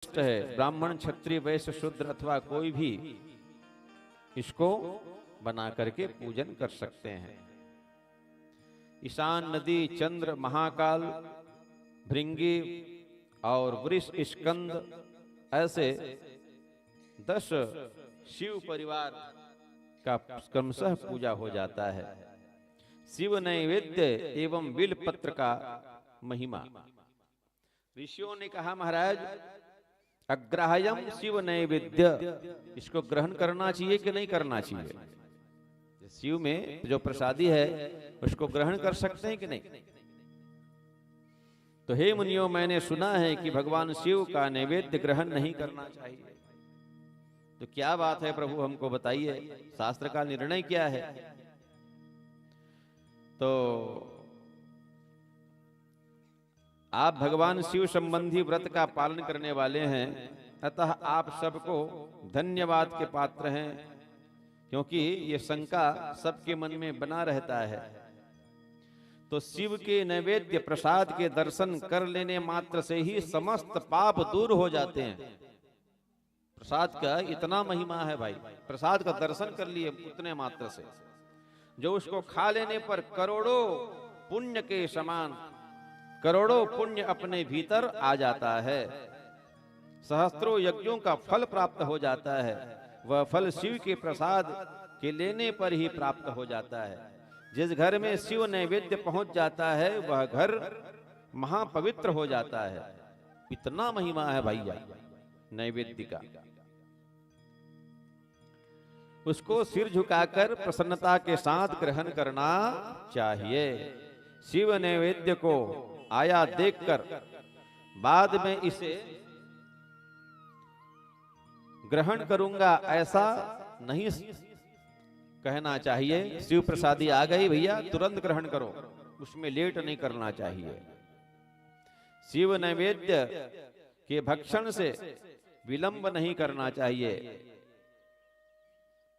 है, ब्राह्मण क्षत्रिय वैश्य शूद्र अथवा कोई भी इसको बना करके पूजन कर सकते हैं। ईशान नदी, चंद्र, महाकाल, भृंगी और वृष स्कंद ऐसे 10 शिव परिवार का क्रमशः पूजा हो जाता है। शिव नैवेद्य एवं बिल पत्र का महिमा। ऋषियों ने कहा, महाराज अग्राह्यम शिव नैवेद्य, इसको ग्रहण करना चाहिए कि नहीं करना चाहिए? शिव में जो प्रसादी है उसको ग्रहण कर सकते हैं कि नहीं? तो हे मुनियों, मैंने सुना है कि भगवान शिव का नैवेद्य ग्रहण नहीं करना चाहिए। तो क्या बात है प्रभु, हमको बताइए, शास्त्र का निर्णय क्या है? तो आप भगवान शिव संबंधी व्रत का पालन करने वाले हैं, अतः आप सबको धन्यवाद के पात्र हैं, क्योंकि ये शंका सबके मन में बना रहता है। तो शिव के नैवेद्य प्रसाद के दर्शन कर लेने मात्र से ही समस्त पाप दूर हो जाते हैं। प्रसाद का इतना महिमा है भाई, प्रसाद का दर्शन कर लिए उतने मात्र से, जो उसको खा लेने पर करोड़ों पुण्य के समान करोड़ों पुण्य अपने भीतर आ जाता है। सहस्त्रों यज्ञों का फल प्राप्त हो जाता है। वह फल शिव के प्रसाद के लेने पर ही प्राप्त हो जाता है। जिस घर में शिव नैवेद्य पहुंच जाता है वह घर महापवित्र हो जाता है। इतना महिमा है भैया नैवेद्य का। उसको सिर झुकाकर प्रसन्नता के साथ ग्रहण करना चाहिए। शिव नैवेद्य को आया देखकर बाद में इसे ग्रहण करूंगा ऐसा नहीं कहना चाहिए। शिव प्रसादी आ गई भैया, तुरंत ग्रहण करो, उसमें लेट नहीं करना चाहिए। शिव नैवेद्य के भक्षण से विलंब नहीं करना चाहिए,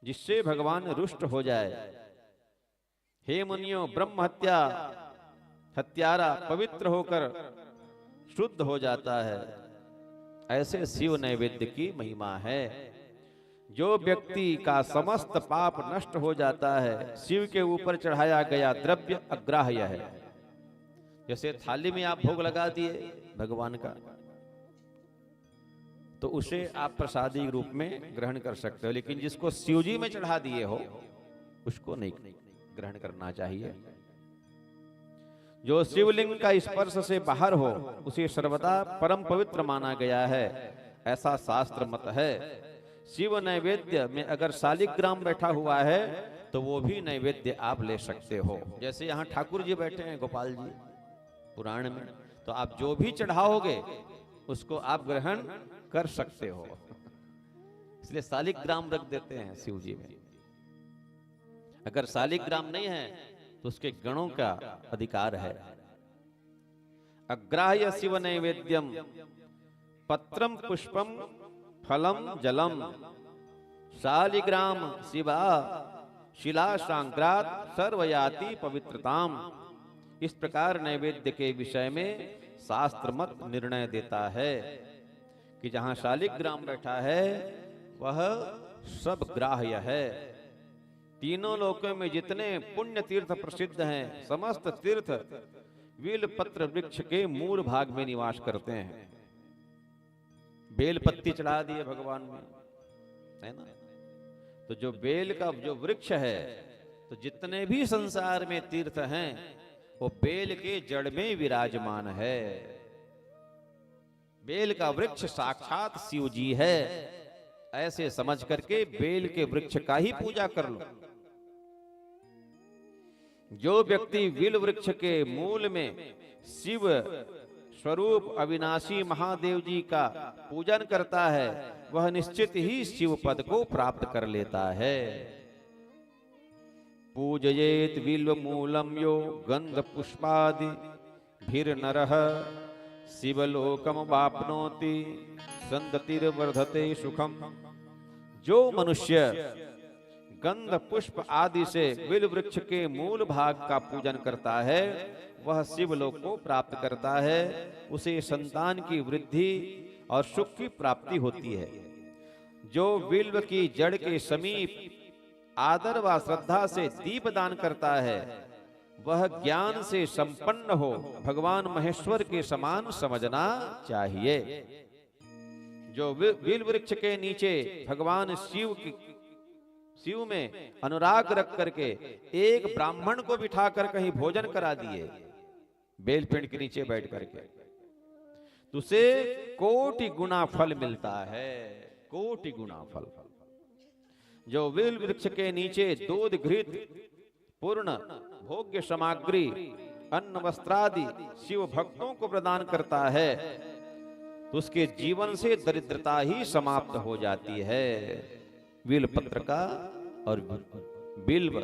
जिससे भगवान रुष्ट हो जाए। हे मुनियों, ब्रह्म हत्यारा पवित्र होकर शुद्ध हो जाता है। ऐसे शिव नैवेद्य की महिमा है। जो व्यक्ति का समस्त पाप नष्ट हो जाता है, शिव के ऊपर चढ़ाया गया द्रव्य अग्राह्य है। जैसे थाली में आप भोग लगा दिए भगवान का, तो उसे आप प्रसादी रूप में ग्रहण कर सकते हो, लेकिन जिसको शिवजी में चढ़ा दिए हो उसको नहीं ग्रहण करना चाहिए। जो शिवलिंग का स्पर्श से बाहर हो उसे सर्वदा परम पवित्र माना गया है, ऐसा शास्त्र मत है। शिव नैवेद्य में अगर शालिग्राम बैठा हुआ है तो वो भी नैवेद्य आप ले सकते हो। जैसे यहाँ ठाकुर जी बैठे हैं गोपाल जी पुराण में, तो आप जो भी चढ़ाओगे उसको आप ग्रहण कर सकते हो। इसलिए शालिग्राम रख देते हैं शिव जी में। अगर शालिग्राम नहीं है तो उसके गणों का अधिकार है। अग्राह्य शिव नैवेद्यम पत्रम पुष्पम फलम जलम शालिग्राम शिवा शिला सांग्रात सर्वयाति पवित्रताम। इस प्रकार नैवेद्य के विषय में शास्त्र मत निर्णय देता है कि जहां शालिग्राम बैठा है वह सब ग्राह्य है। तीनों लोकों में जितने पुण्य तीर्थ प्रसिद्ध हैं, समस्त तीर्थ बेल पत्र वृक्ष के मूल भाग में निवास करते हैं। बेल पत्ती चढ़ा दिए भगवान में, है ना? तो जो बेल का जो वृक्ष है, तो जितने भी संसार में तीर्थ हैं वो बेल के जड़ में विराजमान है। बेल का वृक्ष साक्षात शिव जी है। ऐसे समझ करके बेल के वृक्ष का ही पूजा कर लो। जो व्यक्ति बेल वृक्ष के मूल में शिव स्वरूप अविनाशी महादेव जी का पूजन करता है, वह निश्चित ही शिव पद को प्राप्त कर लेता है। पूजयेत बिल्व मूलम यो गंध पुष्पादि भीर नरः शिवलोकम वाप्नोति संदतिर्वर्धते सुखम। जो मनुष्य गंध पुष्प आदि से बिल वृक्ष के मूल भाग का पूजन करता है वह शिवलोक को प्राप्त करता है। उसे संतान की वृद्धि और सुख की प्राप्ति होती है। जो बिल्व की जड़ के समीप आदर व श्रद्धा से दीप दान करता है वह ज्ञान से संपन्न हो भगवान महेश्वर के समान समझना चाहिए। जो बिल्व वृक्ष के नीचे भगवान शिव में अनुराग रख करके एक ब्राह्मण को बिठाकर कहीं भोजन करा दिए बेल पेड़ के नीचे बैठ करके, तो उसे कोटि गुना फल मिलता है, कोटि गुना फल। जो बिल्व वृक्ष के नीचे दूध घृत पूर्ण भोग्य सामग्री अन्न वस्त्रादि शिव भक्तों को प्रदान करता है तो उसके जीवन से दरिद्रता ही समाप्त हो जाती है। बिल्व पत्र का और बिल्व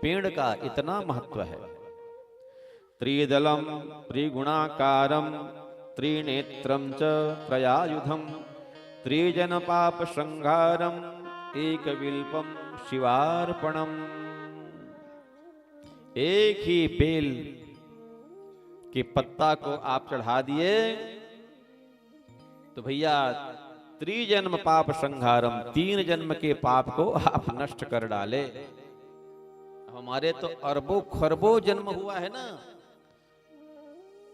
पेड़ का इतना महत्व है। त्रिदलम त्रिगुणाकारम त्रिनेत्रम च त्रयायुधम त्रिजन पाप संहारम एक विल्पम शिवार्पणम। एक ही बेल के पत्ता को आप चढ़ा दिए तो भैया त्रिजन्म पाप संहारम, 3 जन्म के पाप को आप नष्ट कर डाले। हमारे तो अरबों खरबों जन्म हुआ है ना,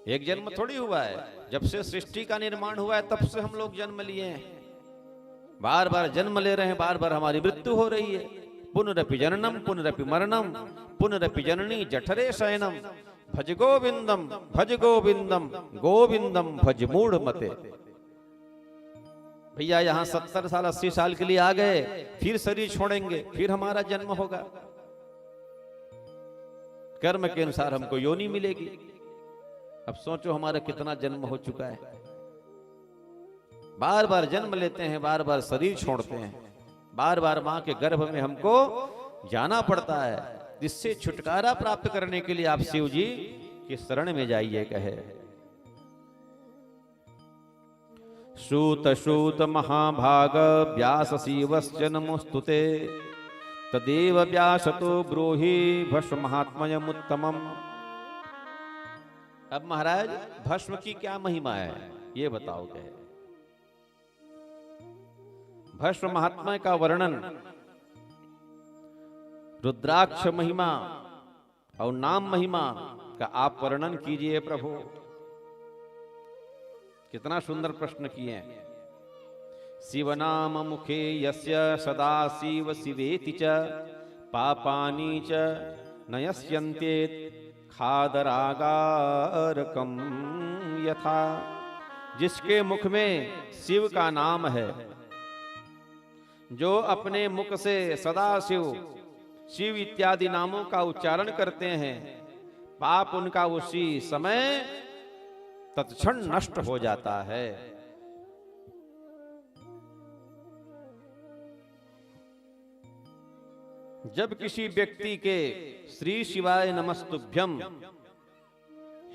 एक जन्म थोड़ी हुआ है। जब से सृष्टि का निर्माण हुआ है तब से हम लोग जन्म लिए हैं, बार बार जन्म ले रहे हैं, बार बार हमारी मृत्यु हो रही है। पुनरपि जननम पुनरपि मरणम पुनरपि जननी जठरे शयनम भज गोविंदम गोविंदम भज मूढ़ मते। भैया यहाँ 70 साल 80 साल के लिए आ गए, फिर शरीर छोड़ेंगे, फिर हमारा जन्म होगा। कर्म के अनुसार हमको योनि मिलेगी। अब सोचो हमारा कितना जन्म हो चुका है, बार बार जन्म लेते हैं, बार बार शरीर छोड़ते हैं, बार बार मां के गर्भ में हमको जाना पड़ता है। इससे छुटकारा प्राप्त करने के लिए आप शिव जी की शरण में जाइए कहे। सूत महाभाग व्यास शिवश्च नमोस्तुते तदेव व्यास तो ब्रूहि भस्म महात्म्यमुत्तमम्। अब महाराज भस्म की क्या महिमा है ये बताओ। कहे भस्म महात्म्य का वर्णन, रुद्राक्ष महिमा और नाम महिमा का आप वर्णन कीजिए प्रभु। कितना सुंदर प्रश्न किए हैं। शिव नाम मुखे यस्य सदा शिव शिवेति च पापानि च नयस्यन्ते खादरागारकम यथा। जिसके मुख में शिव का नाम है, जो अपने मुख से सदा शिव इत्यादि नामों का उच्चारण करते हैं, पाप उनका उसी समय तत्क्षण नष्ट हो जाता है। जब किसी व्यक्ति के श्री शिवाय नमस्तुभ्यम,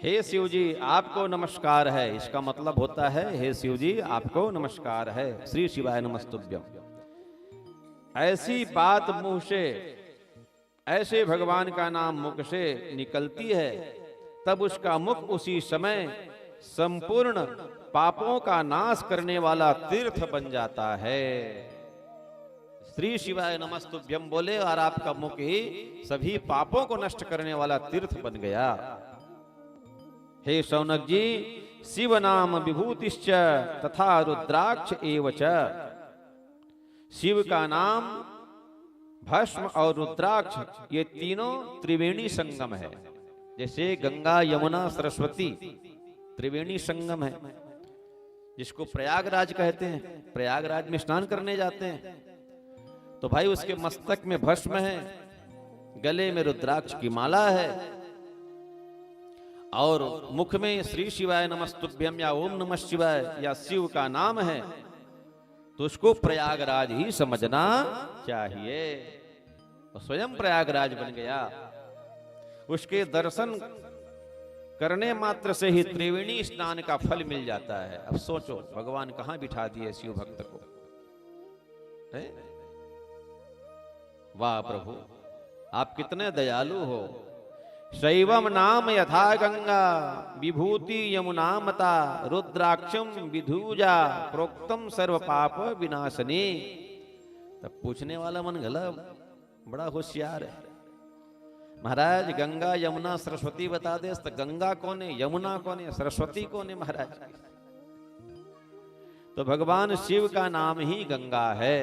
हे शिव जी आपको नमस्कार है, इसका मतलब होता है हे शिव जी आपको नमस्कार है, श्री शिवाय नमस्तुभ्यम। ऐसी बात मुंह से, ऐसे भगवान का नाम मुख से निकलती है, तब उसका मुख उसी समय संपूर्ण पापों का नाश करने वाला तीर्थ बन जाता है। श्री शिवाय नमस्तुभ्यम बोले और आपका मुख ही सभी पापों को नष्ट करने वाला तीर्थ बन गया। हे शौनक जी, शिव नाम विभूतिश्च तथा रुद्राक्ष एवच। शिव का नाम, भस्म और रुद्राक्ष ये तीनों त्रिवेणी संगम है। जैसे गंगा यमुना सरस्वती त्रिवेणी संगम है, जिसको प्रयागराज कहते हैं। प्रयागराज में स्नान करने जाते हैं तो भाई उसके मस्तक में भस्म है, गले में रुद्राक्ष की माला है और मुख में श्री शिवाय नमस्तुभ्यम या ओम नमः शिवाय या शिव का नाम है, तो उसको प्रयागराज ही समझना चाहिए। तो स्वयं प्रयागराज बन गया। उसके दर्शन करने मात्र से ही त्रिवेणी स्नान का फल मिल जाता है। अब सोचो भगवान कहां बिठा दिए शिव भक्त को। वाह प्रभु, आप कितने दयालु हो। शैवम नाम यथा गंगा विभूति यमुना मता रुद्राक्षम विधूजा प्रोक्तम सर्व पाप विनाशने। तब पूछने वाला मन गला बड़ा होशियार है। महाराज गंगा यमुना सरस्वती बता दे तो गंगा कौन है, यमुना कौन है, सरस्वती कौन है महाराज? तो भगवान शिव का नाम ही गंगा है।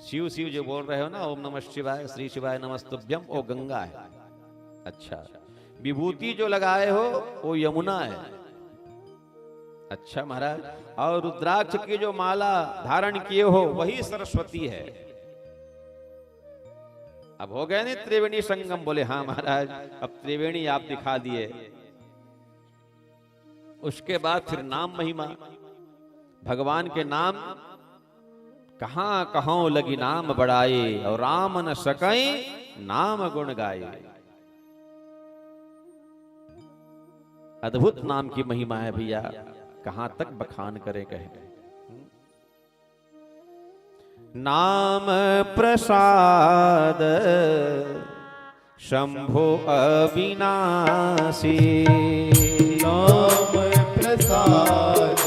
शिव शिव जो बोल रहे हो ना, ओम नमः शिवाय, श्री शिवाय नमस्तुभ्यम, वो गंगा है। अच्छा, विभूति जो लगाए हो वो यमुना है। अच्छा महाराज, और रुद्राक्ष की जो माला धारण किए हो वही सरस्वती है। अब हो गए नहीं त्रिवेणी संगम? बोले हाँ महाराज, अब त्रिवेणी आप दिखा दिए। उसके बाद फिर नाम महिमा, भगवान के नाम कहां कहां लगी नाम बढ़ाए, और राम न सकई नाम गुण गाए। अद्भुत नाम की महिमा है भैया, कहां तक बखान करे कहे। नाम प्रसाद शंभो अविनाशी, नाम प्रसाद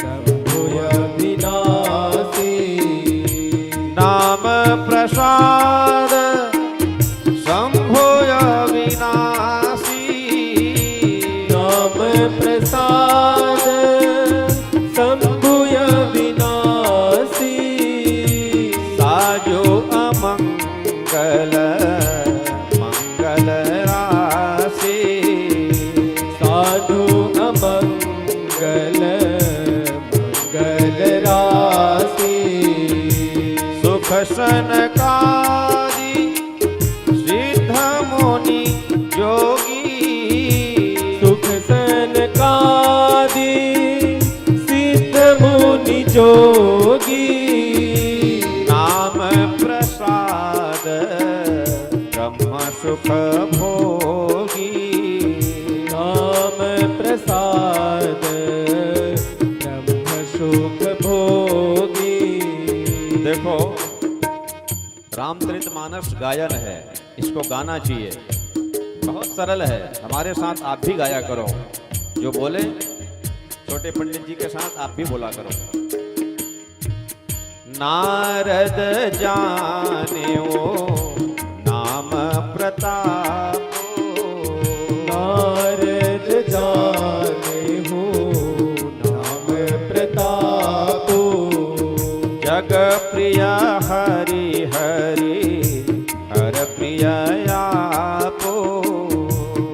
शंभो अविनाशी, नाम प्रसाद शंभो अविनाशी, नाम प्रसाद शंभो अविनाशी, साजो अमंगल मंगल राशि, साधु अमंगल मंगल राशि, सुख सनकादि सिद्ध मुनि योगी, सुख सनकादि सिद्ध मुनि जोगी, नाम प्रसाद ब्रह्म सुख भोगी, नाम प्रसाद ब्रह्म सुख भोगी। देखो रामचरितमानस गायन है, इसको गाना चाहिए, बहुत सरल है। हमारे साथ आप भी गाया करो, जो बोले छोटे पंडित जी के साथ आप भी बोला करो। नारद जाने वो नाम प्रताप, नारद जाने हो नाम प्रताप, जग प्रिय हरि हरि हर प्रिय आपो,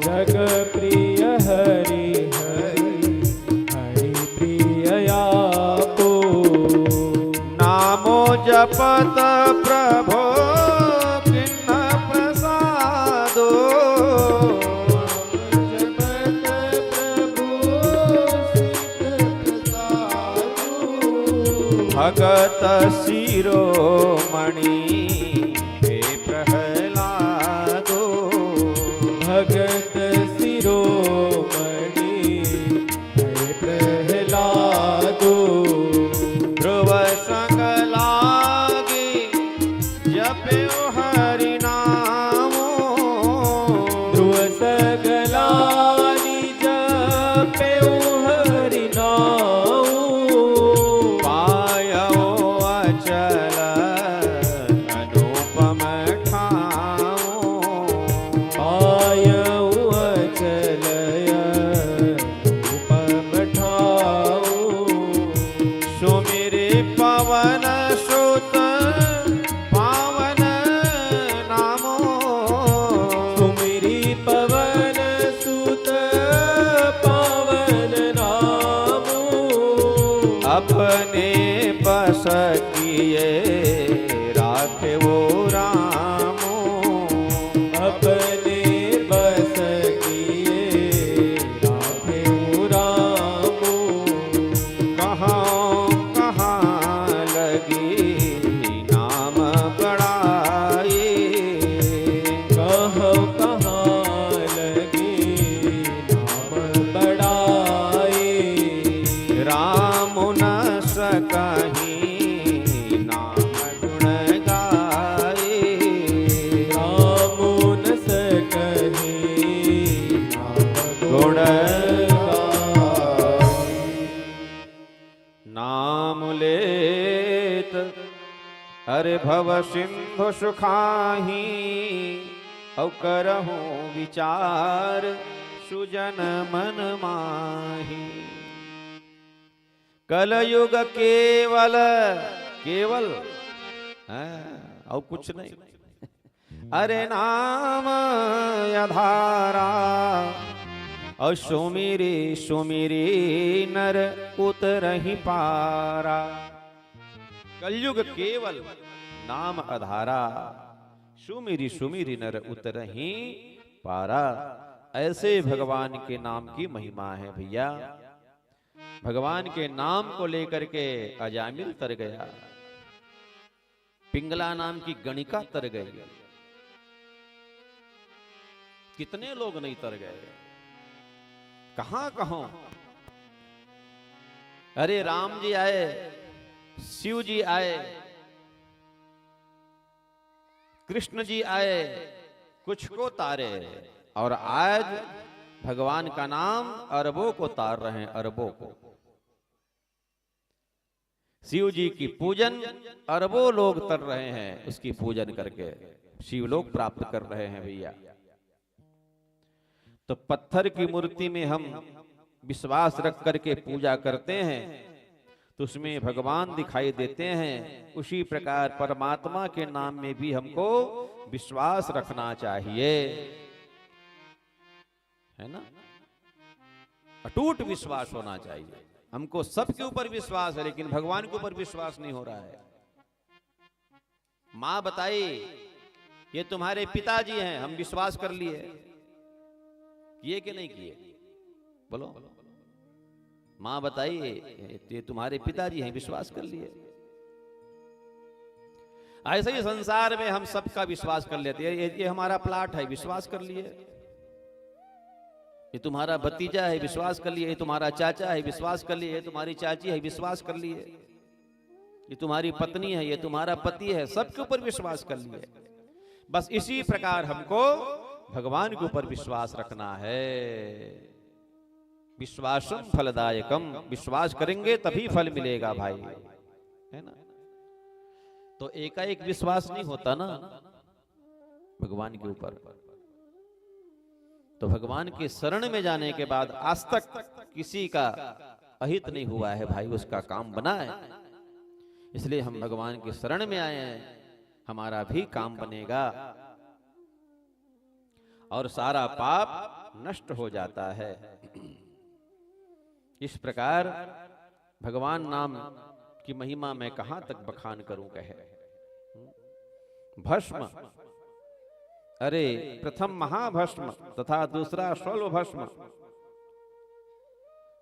जग प्रिय हरि हरि हरि प्रिय आपो, नामो जपत प्रभो किन्न प्रसादो, जपत प्रभु सिद्ध प्रसादो, भगत शिरोमणि हे प्रहलादो, भगत शिरोमणि हे प्रहलादो, ध्रुव संग लागी जप्यो हरि नामो, ध्रुव सगलानि जप्यो हरि नामो, पायो अचल अनुपम ठाओ, पायौ अचलय रूपम ठाऊ, सुमिरे पवन सुत पावन नामो, सुमिरी पवन सुत पावन नामो, अपने बस किए राखे वो रामो, अपने बस किए राखे रामो, कहाँ कहाँ लगी नाम बढ़ाए, कहाँ कहाँ लगी नाम बढ़ाए, राम न सकहीं नाम गुण गाए, राम न सकहि नाम लेत, अरे भव सिंधु सुखाही, औ करहु विचार सुजन मन माही। कलयुग केवल, केवल और कुछ नहीं, अरे नाम आधारा, और सुमिरी सुमिरी नर उतरहि पारा। कलयुग केवल नाम आधारा, सुमिरी सुमिरी नर उतरहि पारा। ऐसे भगवान के नाम की महिमा है भैया। भगवान के नाम को लेकर के अजामिल तर गया, पिंगला नाम की गणिका तर गई, कितने लोग नहीं तर गए, कहां कहां। अरे राम जी आए, शिव जी आए, कृष्ण जी आए, कुछ को तारे, और आज भगवान का नाम अरबों को तार रहे हैं, अरबों को। शिव जी की पूजन अरबों लोग कर रहे हैं, उसकी पूजन करके शिव लोग प्राप्त कर रहे हैं भैया। तो पत्थर की मूर्ति में हम विश्वास रख करके पूजा करते हैं तो उसमें भगवान दिखाई देते हैं। उसी प्रकार परमात्मा के नाम में भी हमको विश्वास रखना चाहिए, है ना। अटूट विश्वास होना चाहिए। हमको सबके ऊपर विश्वास है लेकिन भगवान के ऊपर विश्वास नहीं हो रहा है। मां बताई ये तुम्हारे पिताजी हैं, हम विश्वास कर लिए, किए कि नहीं किए? बोलो। मां बताई ये तुम्हारे पिताजी हैं, विश्वास कर लिए। ऐसे ही संसार में हम सबका विश्वास कर लेते हैं। ये हमारा प्लाट है, विश्वास कर लिए। ये तुम्हारा भतीजा है, विश्वास कर लिए। ये तुम्हारा चाचा है, विश्वास कर लिए। ये तुम्हारी चाची है, विश्वास कर लिए। ये तुम्हारी पत्नी है, ये तुम्हारा पति है, सबके ऊपर विश्वास कर लिए। बस इसी प्रकार हमको भगवान के ऊपर विश्वास रखना है। विश्वासम फलदायकम, विश्वास करेंगे तभी फल मिलेगा भाई, है ना। तो एकाएक विश्वास नहीं होता ना भगवान के ऊपर। तो भगवान के शरण में जाने के बाद आज तक किसी का अहित नहीं हुआ है भाई, उसका काम बना है। इसलिए हम भगवान के शरण में आए हैं, हमारा भी काम बनेगा और सारा पाप नष्ट हो जाता है। इस प्रकार भगवान नाम की महिमा मैं कहां तक बखान करूं कहे। भस्म, अरे प्रथम महाभस्म तथा दूसरा स्वल्प भस्म।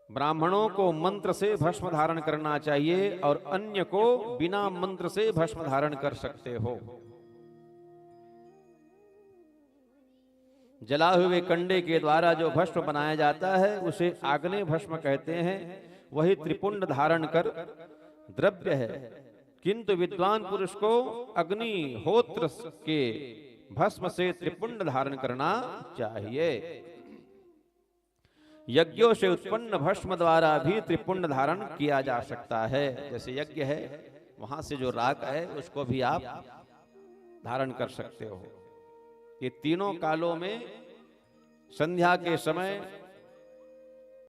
ब्राह्मणों को मंत्र से भस्म धारण करना चाहिए और अन्य को बिना मंत्र से भस्म धारण कर सकते हो। जला हुए कंडे के द्वारा जो भस्म बनाया जाता है उसे आग्नेय भस्म कहते हैं। वही त्रिपुंड धारण कर द्रव्य है, किंतु विद्वान पुरुष को अग्निहोत्र के भस्म से त्रिपुंड धारण करना चाहिए। यज्ञों से उत्पन्न भस्म द्वारा भी त्रिपुंड धारण किया जा सकता है। जैसे यज्ञ है, वहां से जो राख है उसको भी आप धारण कर सकते हो। ये तीनों कालों में संध्या के समय